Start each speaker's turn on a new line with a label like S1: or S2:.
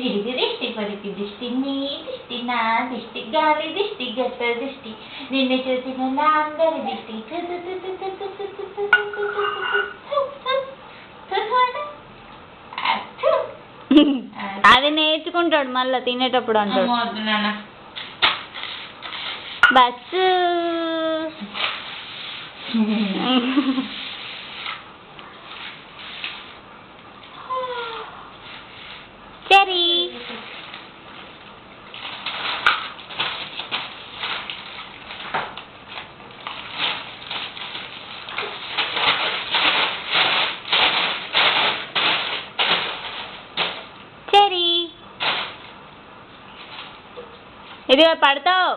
S1: ఇరుగు దిష్టి పొరుగు దిష్టి నీ దిష్టి నా దిష్టి గాలి దిష్టి గట్ట దిష్టి నిన్ను చూసిన నా అందరి దిష్టి
S2: అది నేర్చుకుంటాడు మళ్ళీ తినేటప్పుడు అంటాడు. బస్సు సరే సరే ఇదిగో పడతావు.